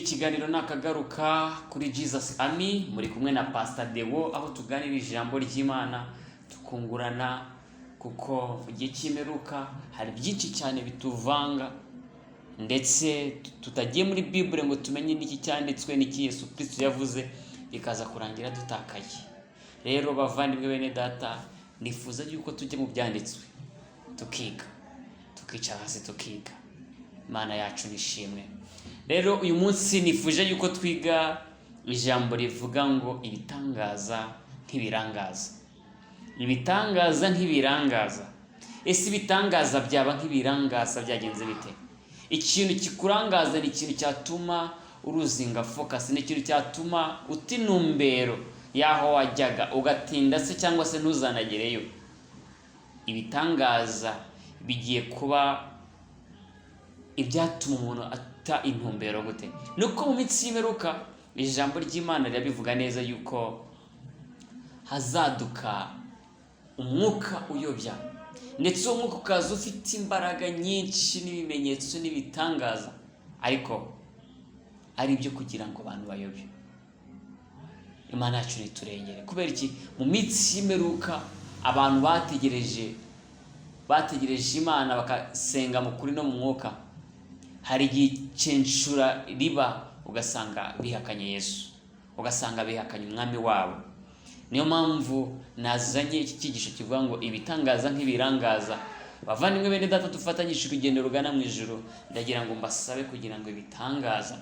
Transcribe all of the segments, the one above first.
ikiganiro nakagaruka kuri Jesus Army, muri kumwe na Pastor Deo, aho tuganira ijambo ry'Imana tukungurana, kuko mu gihe cy'imperuka hari byinshi cyane bituvanga, ndetse tutagiye muri Bible ngo tumenye n'iki cyanditswe n'iki Yesu Kristo yavuze, bikaza kurangira dutakaye. Rero bavandimwe bene data, nifuza yuko tujye mu byanditswe tukiga, tukicara hasi tukiga. Imana yacu nishimwe. Rero uyu munsi nifuje yuko twiga ijambo rivuga ngo ibitangaza nk'ibirangaza. Ibitangaza nk'ibirangaza. Ese ibitangaza byaba nk'ibirangaza byagenze bite? Ikintu kikurangaza ni ikintu cyatuma uruzinga focus, ni ikintu cyatuma utinumbero yaho wajyaga ugatinda se cyangwa se ntuzanagereyo. Ibitangaza bigiye kuba ibyatuma umuntu ata intumbero gute? Nuko mu minsi y'imperuka ijambo ry'Imana rirabivuga neza yuko hazaduka umwuka uyobya, ndetse uwo mwuka ukaza ufite imbaraga nyinshi n'ibimenyetso n'ibitangaza, ariko ari ibyo kugira ngo abantu bayobye. Imana yacu niturengere. Kubera iki? Mu minsi y'imperuka abantu bategereje Imana bakasenga mu kuri no mu mwuka, hari igicenshura riba ugasanga bihakanye Yesu, ugasanga bihakanye umwami wabo. Niyo mpamvu nazanye iki cyigisho kivuga ngo ibitangaza nk'ibirangaza. Bavandimwe bene data, dufatanyije urugendo rugana mu ijuru, ndagira ngo mbasabe kugira ngo ibitangaza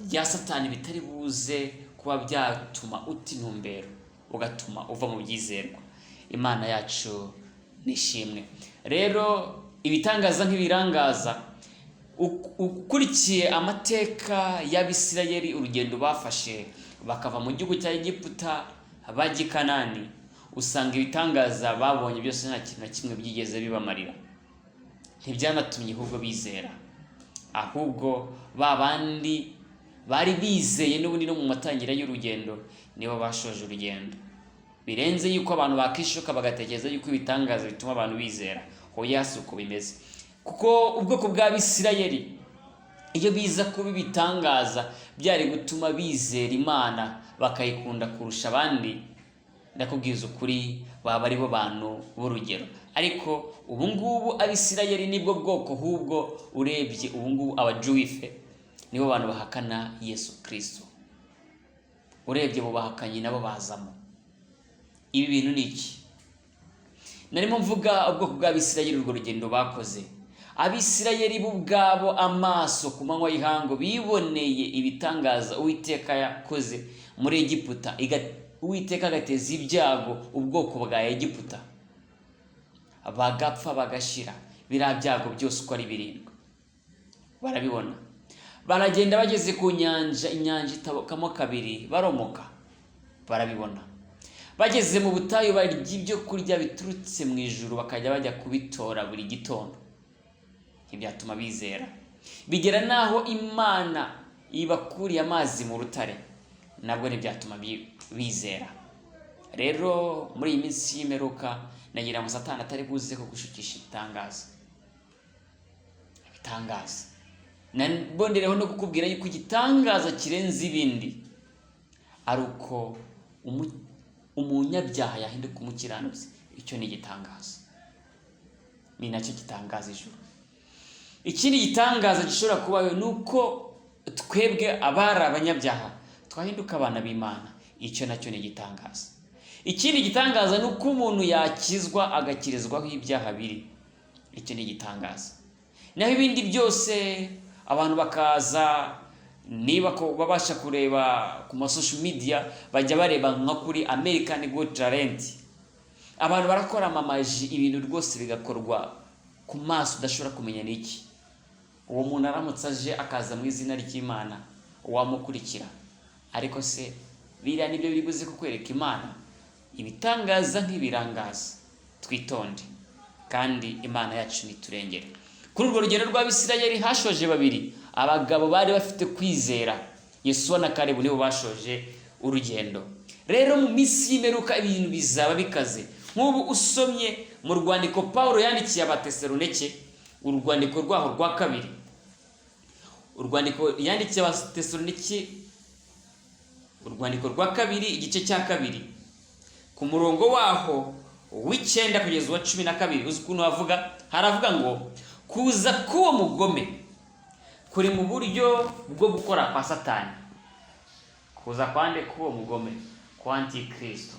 bya Satani bitari buze kuba byatuma uta intumbero, ugatuma uva mu byizerwa. Imana yacu nishimwe. Rero ibitangaza nk'ibirangaza, ukurikiye amateka y'Abisirayeli, urugendo bafashe bakava mu gihugu cya Egiputa bajya i Kanani, usanga ibitangaza babonye byose nta kintu na kimwe byigeze bibamarira. Ntibyanatumye ahubwo bizera, ahubwo babandi bari bizeye n'ubundi no mu matangira y'urugendo nibo bashoje urugendo. Birenze yuko abantu bakishoka bagatekereza yuko ibitangaza bituma abantu bizera. Hoya si uko bimeze, kuko ubwoko bw'Abisirayeli iyo biza kuba ibitangaza byari gutuma bizera Imana bakayikunda kurusha abandi, ndakubwiza ukuri baba ari bo bantu b'urugero. Ariko ubu ngubu Abisirayeli nibwo bwoko, ahubwo urebye ubu ngubu abajuwife nibo bantu bahakana Yesu Kristo. Urebye bo bahakanye nabo bazamo. Ibi bintu ni iki? Narimo mvuga ubwoko bw'Abisirayeli urwo rugendo bakoze. Abisirayeli bo ubwabo amaso ku manywa y'ihango biboneye ibitangaza Uwiteka yakoze muri Egiputa. Uwiteka agateza ibyago ubwoko bwa Egiputa, bagapfa bagashira. Biriya byago byose uko ari 7 barabibona. Baragenda bageze ku nyanja, inyanja itabokamo 2 baromoka, barabibona. Bageze mu butayu barya ibyo kurya biturutse mu ijuru, bakajya bajya kubitora buri gitondo. Ntibyatuma bizera. Bigera naho Imana ibakuriye amazi mu rutare, nabwo ntibyatuma bizera. Rero muri iyi minsi y'imperuka nagira ngo Satani atari buze ko gushukisha ibitangaza. Nabondereho no kukubwira yuko igitangaza kirenze ibindi ari uko umunyabyaha yahinduka umukiranutsi. Icyo ni igitangaza, ni nacyo gitangaza ijuru. Ikindi gitangaza gishobora kubayo nuko twebwe abari abanyabyaha twahinduka abana b'Imana. Icyo nacyo ni igitangaza. Ikindi gitangaza nuko umuntu yakizwa agakirizwaho ibyaha biri. Icyo ni igitangaza. Naho ibindi byose abantu bakaza, niba ko babasha kureba ku social media, bajya bareba nka kuri American Got Talent, abantu barakora amamaji, ibintu rwose bigakorwa ku maso udashobora kumenya n'iki. Uwo muntu aramutse aje akaza mu izina ry'Imana wamukurikira, ariko se biriya nibyo biri buze kukwereka Imana? Ibitangaza nk'ibirangaza. Twitonde kandi Imana yacu niturengere. Kuri urwo rugendo rw'Abisirayeli hashoje 2 abagabo bari bafite kwizera, Yesuwa na Kalebu nibo bashoje urugendo. Rero mu minsi y'imperuka ibintu bizaba bikaze. Nk'ubu usomye mu rwandiko Paulo yandikiye Abatesalonike, urwandiko rwaho rwa 2, urwandiko yandikiye Abatesaloniki, urwandiko rwa kabiri igice cya kabiri ku murongo waho w'Icyenda kugeza uwa 12. uzi ukuntu haravuga ngo kuza k'uwo mugome kuri mu buryo bwo gukora kwa Satani. Kuza kwande k'uwo mugome kwa Antikristo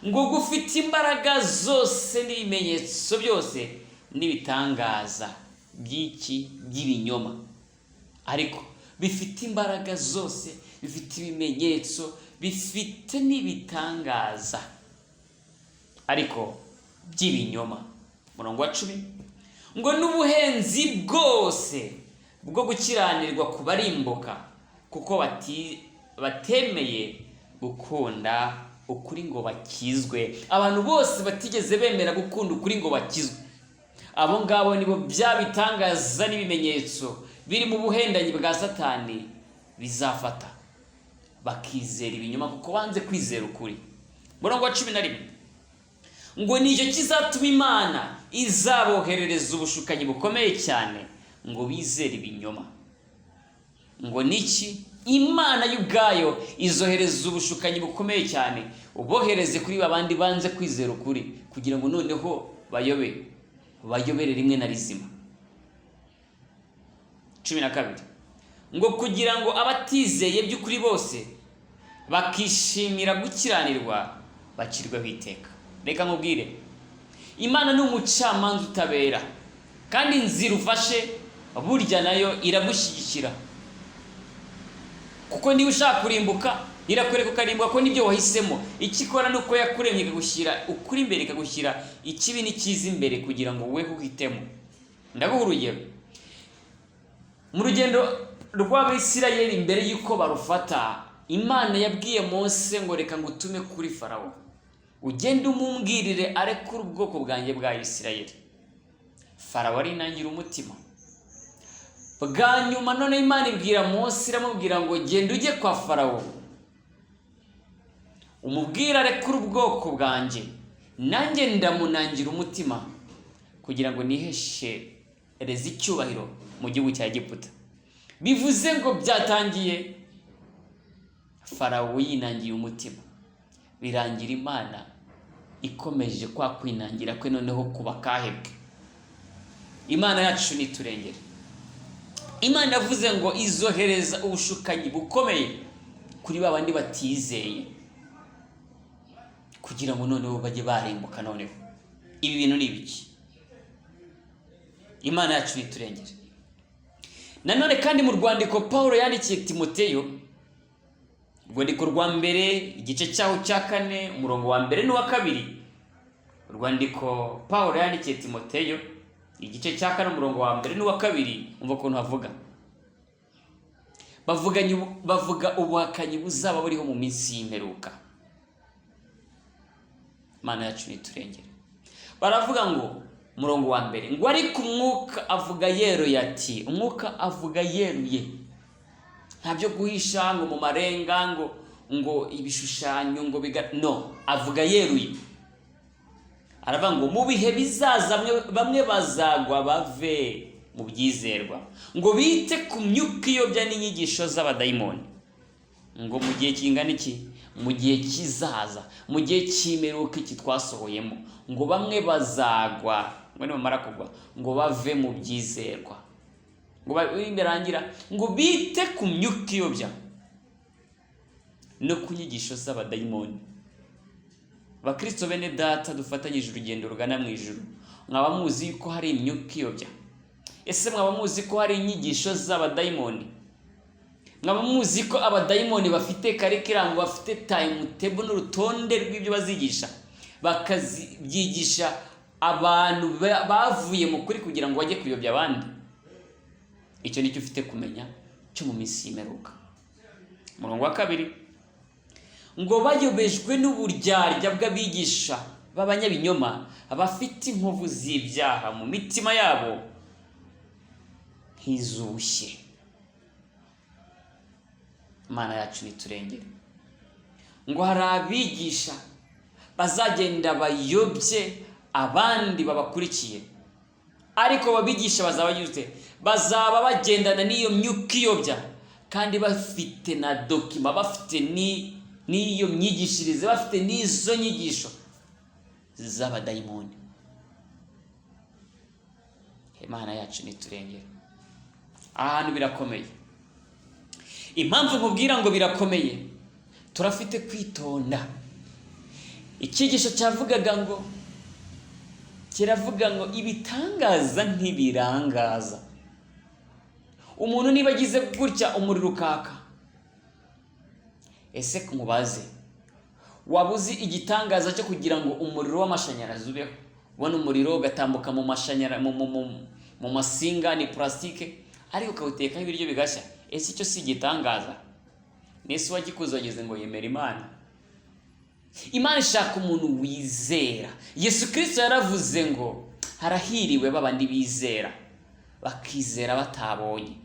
ngo gufite imbaraga zose n'ibimenyetso byose n'ibitangaza by'ibinyoma, ariko bifite imbaraga zose, bifite ibimenyetso, bifite n'ibitangaza ariko by'ibinyoma. Murongo wa 10 ngo n'ubuhenzi bwose bwo gukiranirwa kubarimbuka, kuko batemeye gukunda ukuri ngo bakizwe. Abantu bose batigeze bemera gukunda ukuri ngo bakizwe, abo ngabo nibo byabitangaza n'ibimenyetso biri mu buhendanyi bwa Satani bizafata, bakizera ibinyoma kuko banze kwizera ukuri. Murongo wa 11 ngo nicyo kizatuma Imana izaboherereza ubushukanyi bukomeye cyane ngo bizere ibinyoma. Ngo niki? Imana y'ubwayo izohereza ubushukanyi bukomeye cyane ubohereze kuri babandi banze kwizera ukuri, kugira ngo noneho bayobere rimwe na rizima. 12 ngo kugira ngo abatizeye by'ukuri bose bakishimira gukiranirwa bacirweho iteka. Reka nkubwire, Imana ni umucamanza utabera, kandi inzira ufashe burya nayo iragushyigikira, kuko niba ushaka kurimbuka irakwereka ukarimbuka ko nibyo wahisemo. Ikikora nuko yakuremye ikagushyira ukuri imbere, ikagushyira ikibi n'ikiza imbere kugira ngo weho uhitemo. Ndaguha urugero. Mu rugendo rw'Abisirayeli mbere y'uko barufata, Imana yabwiye Mose ngo reka ngutume kuri Farawo, ugende umumbwirire arekure ubwoko bwanjye bwa Isirayeli. Farawo arinangira umutima. Bwa nyuma none Imana ibwira Mose, iramubwira ngo genda ujye kwa Farawo umubwira arekure ubwoko bwanjye, nanjye ndamunangira umutima kugira ngo niheshereze icyubahiro mu gihugu cya Egiputa. Bivuze ngo byatangiye Farawo yinangiye umutima, birangira Imana ikomeje kwa kwinangira kwe noneho kuba kahebwe. Imana yacu niturengere. Imana yavuze ngo izohereza ubushukanyi bukomeye kuri babandi batizeye, kugira ngo noneho bajye barimbuka. Noneho ibi bintu ni ibiki? Imana yacu niturengere. Nanone kandi mu rwandiko Paulo yandikiye Timoteyo, urwandiko rwa mbere igice cyaho cya 4 umurongo wa 1 n'uwa 2. Urwandiko Paulo yandikiye Timoteyo igice cya 4 umurongo wa 1 n'uwa 2. Umva ukuntu havuga. Bavuga ubuhakanyi buzaba buriho mu minsi y'imperuka. Imana yacu niturengere. Baravuga ngo umurongo wa 1 ngo ariko umwuka avuga yeruye ati, umwuka avuga yeruye, ntabyo guhisha ngo mu marenga ngo ibishushanyo ngo no, avuga yeruye. Aravuga ngo mu bihe bizaza bamwe bazagwa bave mu byizerwa, ngo bite ku myuka iyobya n'inyigisho z'abadayimoni. Ngo mu gihe kingana iki? Mu gihe kizaza, mu gihe cy'imperuka iki twasohoyemo, ngo bamwe bazagwa, ngo nibamara kugwa ngo bave mu byizerwa, ngo birangira ngo bite ku myuka iyobya no ku nyigisho z'abadayimoni. Bakristo bene data dufatanyije urugendo rugana mu ijuru, mwaba muzi ko hari imyuka iyobya? Ese mwaba muzi ko hari inyigisho z'abadayimoni? Mwaba muzi ko abadayimoni bafite curriculum, bafite timetable n'urutonde rw'ibyo bazigisha, bakabyigisha abantu bavuye mu kuri kugira ngo bajye kuyobya abandi? Icyo nicyo ufite kumenya cyo mu minsi y'imperuka. Umurongo wa 2 ngo bayobejwe n'uburyarya bw'abigisha b'abanyabinyoma, abafite inkovu z'ibyaha mu mitima yabo nk'izushye. Imana yacu niturengere. Ngo hari abigisha bazagenda bayobye abandi babakurikiye, ariko babigisha bazaba bagendana n'iyo myuka iyobya, kandi bafite na dokima, bafite n'iyo myigishirize, bafite n'izo nyigisho z'abadayimoni. Imana yacu niturengere. Ahantu birakomeye. Impamvu nkubwira ngo birakomeye, turafite kwitonda. Icyigisho kiravuga ngo ibitangaza ntibirangaza. Umuntu niba agize gutya umuriro ukaka, ese kumubaze, wabuzi igitangaza cyo kugira ngo umuriro w'amashanyarazi ubeho? Ubona umuriro ugatambuka mu mashanyarazi mu masinga ni plastique, ariko ukawutekaho ibiryo bigashya. Ese icyo si igitangaza? Nese wagikuze wageze ngo yemera Imana? Imana ishaka umuntu wizera. Yesu Kristo yaravuze ngo harahiriwe babandi bizera, bakizera batabonye.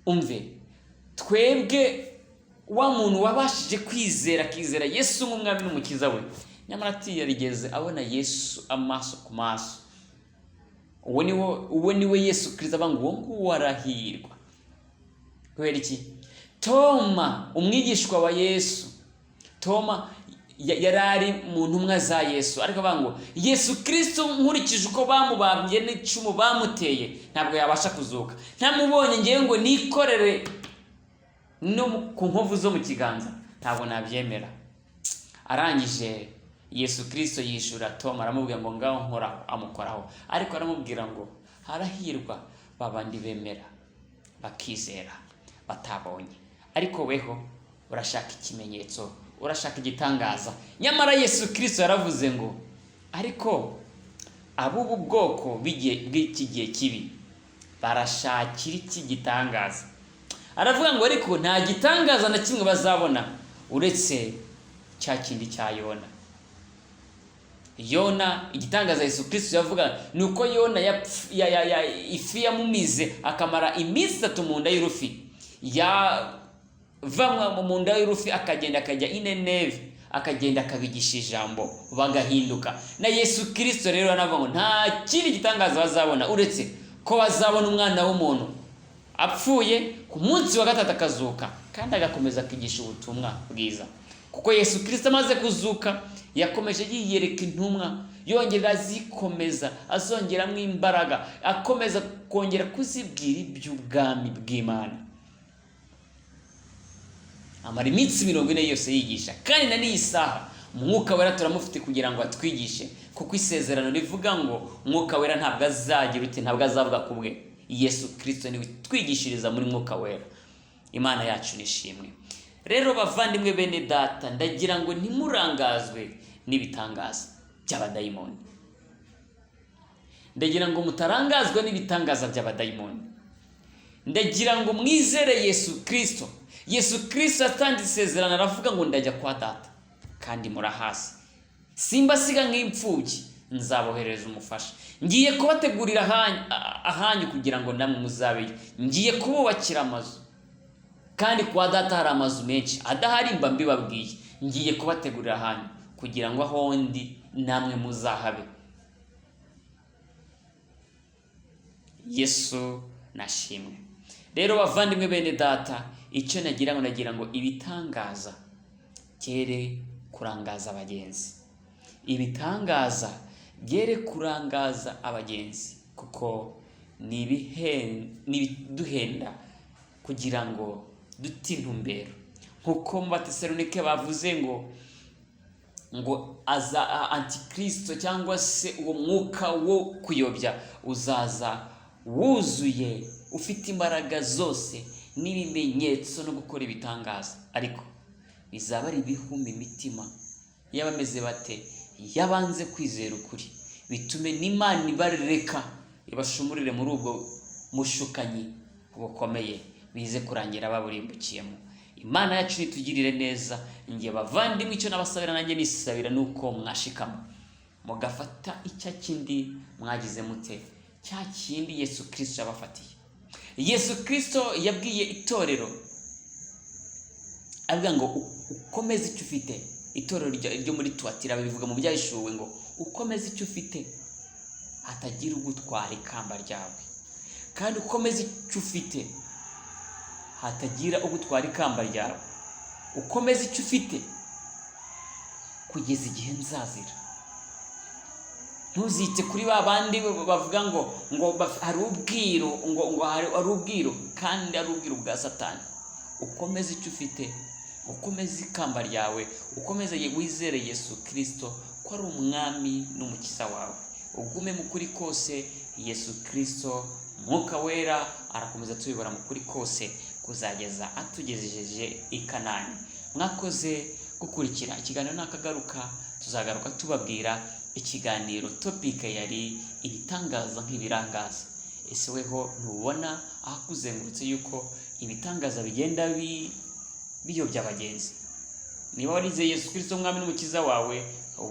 Umve, twebwe wa muntu wabashije kwizera, akizera Yesu nk'umwami n'umukiza we, nyamara atiyarigeze abona Yesu amaso ku maso. Uwo niwe Yesu Kristo avuga ngo uwo nguwo arahirwa. Kubera iki? Toma, umwigishwa wa Yesu, Toma yarari mu ntumwa za Yesu, ariko avuga ngo Yesu Kristo nkurikije uko bamubambye n'icumu bamuteye ntabwo yabasha kuzuka. Ntamubonye ngewe ngo nikorere no ku nkovu zo mu kiganza, ntabwo nabyemera. Arangije Yesu Kristo yishura Toma, aramubwira ngo ngaho nkoraho, amukoraho. Ariko aramubwira ngo harahirwa babandi bemera, bakizera batabonye. Ariko weho urashaka ikimenyetso, urashaka igitangaza. Nyamara Yesu Kristo yaravuze ngo ariko abubu bwoko bw'iki gihe kibi barashakira iki gitangaza. Aravuga ngo ariko nta gitangaza na kimwe bazabona uretse cya kindi cya Yona. Igitangaza Yesu Kristo yavuga ni uko Yona ifi yamumize akamara iminsi 3 mu nda y'urufi. Yavamwa mu nda y'urufi akagenda akajya Nineve, akagenda akabigisha ijambo bagahinduka. Na Yesu Kristo rero anavuga ngo nta kindi gitangaza bazabona uretse ko bazabona umwana w'umuntu apfuye ku munsi wa 3 akazuka, kandi agakomeza kwigisha ubutumwa bwiza. Kuko Yesu Kristo amaze kuzuka yakomeje yiyereka intumwa, yongera azikomeza, azongeramo imbaraga, akomeza kongera kuzibwira iby'ubwami bw'Imana. Amara iminsi 40 yose yigisha, kandi na n'iyi saha Umwuka Wera turamufite kugira ngo atwigishe, kuko isezerano rivuga ngo Umwuka Wera ntabwo azavuga ku bwe. Yesu Kristo niwe twigishiriza muri Mwuka Wera. Imana yacu nishimwe. Rero bavandimwe bene data, ndagira ngo ntimurangazwe n'ibitangaza by'abadayimoni. Ndagira ngo mutarangazwe n'ibitangaza by'abadayimoni. Ndagira ngo mwizere Yesu Kristo. Yesu Kristo atanga isezerano, aravuga ngo ndajya kwa Data kandi murahasi. Simbasiga nk'imfubyi, nzabohereza umufasha. Ngiye kubategurira ahanyu kugira ngo namwe muzabeyo. Ngiye kububakira amazu, kandi kwa Data hari amazu menshi, adahari mba mbibabwiye. Ngiye kubategurira ahanyu kugira ngo aho ndi namwe muzahabe. Yesu nashimwe. Rero bavandimwe bene data, icyo nagira ngo ibitangaza byere kurangaza abagenzi. Ibitangaza byere kurangaza abagenzi, kuko nibiduhenda kugira ngo dute intumbero. Nkuko mu Batesalonike bavuze ngo aza Antikristo, cyangwa se uwo mwuka wo kuyobya uzaza wuzuye, ufite imbaraga zose n'ibimenyetso no gukora ibitangaza, ariko bizaba ari ibihumbi imitima y'abameze bate? Yabanze kwizera ukuri, bitume n'Imana ibareka ibashumurire muri ubwo mushukanyi bukomeye, bize kurangira baburimbukiyemo. Imana yacu nitugirire neza. Ngiye bavandimwe, icyo nabasabira nanjye nisabira nuko mwashikama mugafata icya kindi mwagize mute, cya kindi Yesu Kristo yabafatiye. Yesu Kristo yabwiye itorero, avuga ngo ukomeze icyo ufite. Itorero ryo muri Tuatira bivuga mu Byahishuwe ngo ukomeze icyo ufite, hatagira ugutwara ikamba ryawe, kandi ukomeze icyo ufite hatagira ugutwara ikamba ryawe, ukomeze icyo ufite kugeza igihe nzazira. Ntuzite kuri ba bandi bavuga ngo hari ubwiru, ngo hari ubwiru, kandi ari ubwiru bwa Satani. Ukomeze icyo ufite, ukomeze ikamba ryawe, ukomeze wizere Yesu Kristo ko ari umwami n'umukiza wawe. Ugume mu kuri kose, Yesu Kristo Mwuka Wera arakomeza tuyobora mu kuri kose kuzageza atugejeje i Kanani. Mwakoze gukurikira ikiganiro nakagaruka, tuzagaruka tubabwira ikiganiro topic yari ibitangaza nk'ibirangaza. Ese weho ntubona ahakuzengurutse yuko ibitangaza bigenda biyobya abagenzi? Niba warize Yesu Kristo umwami n'umukiza wawe,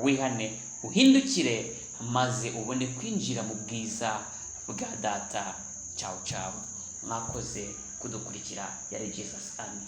wihane uhindukire maze ubone kwinjira mu bwiza bwa Data. Ciao ciao. Mwakoze kudukurikira. Yari Jesus. Amen.